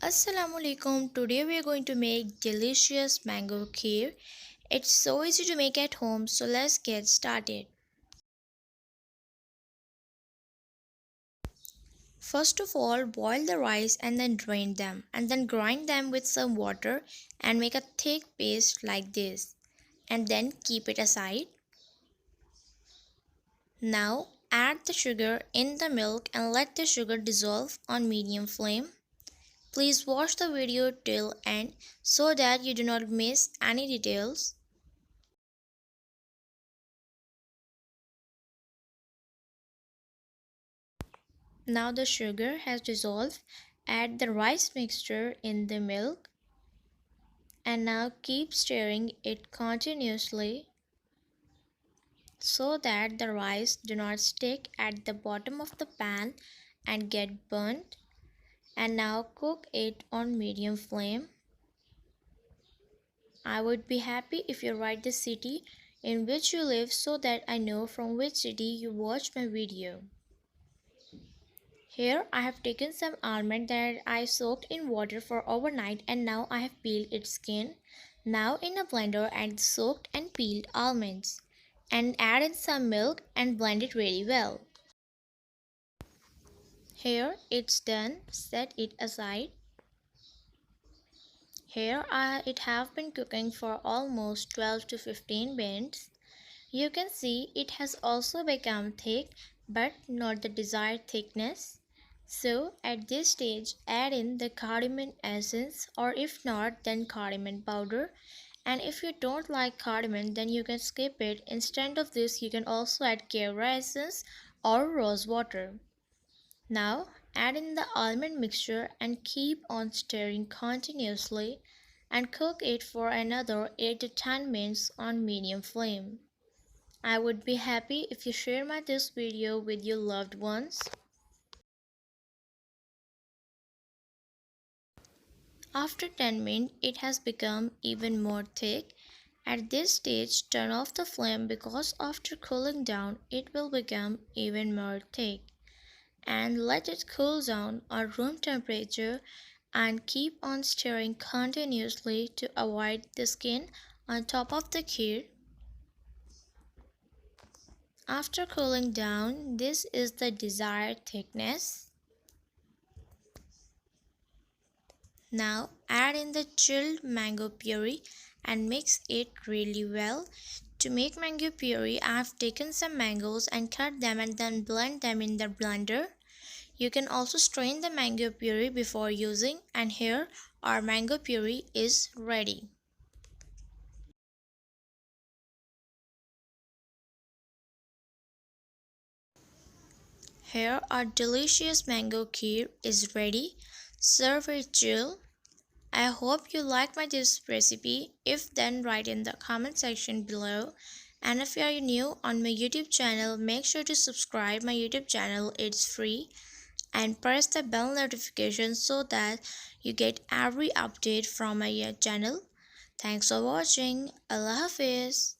Assalamualaikum. Today we are going to make delicious mango kheer. It's so easy to make at home, so let's get started. First of all, boil the rice and then drain them and then grind them with some water and make a thick paste like this and then keep it aside. Now add the sugar in the milk and let the sugar dissolve on medium flame. Please watch the video till end so that you do not miss any details. Now the sugar has dissolved. Add the rice mixture in the milk and now keep stirring it continuously so that the rice do not stick at the bottom of the pan and get burnt. And now cook it on medium flame. I would be happy if you write the city in which you live so that I know from which city you watch my video. Here I have taken some almond that I soaked in water for overnight and now I have peeled its skin. Now in a blender add soaked and peeled almonds and add in some milk and blend it really well. Here it's done, set it aside. Here it have been cooking for almost 12 to 15 minutes. You can see it has also become thick but not the desired thickness. So at this stage add in the cardamom essence, or if not then cardamom powder, and if you don't like cardamom then you can skip it. Instead of this you can also add Kheer essence or rose water. Now add in the almond mixture and keep on stirring continuously and cook it for another 8 to 10 minutes on medium flame. I would be happy if you share this video with your loved ones. After 10 minutes, it has become even more thick. At this stage, turn off the flame because after cooling down, it will become even more thick. And let it cool down at room temperature and keep on stirring continuously to avoid the skin on top of the kheer. After cooling down, this is the desired thickness. Now add in the chilled mango puree and mix it really well. To make mango puree, I have taken some mangoes and cut them and then blend them in the blender. You can also strain the mango puree before using, and here our mango puree is ready. Here our delicious mango kheer is ready. Serve it chill. I hope you like this recipe. If then, write in the comment section below. And if you are new on my YouTube channel, make sure to subscribe my YouTube channel. It's free. And press the bell notification so that you get every update from my channel. Thanks for watching. Allah Hafiz.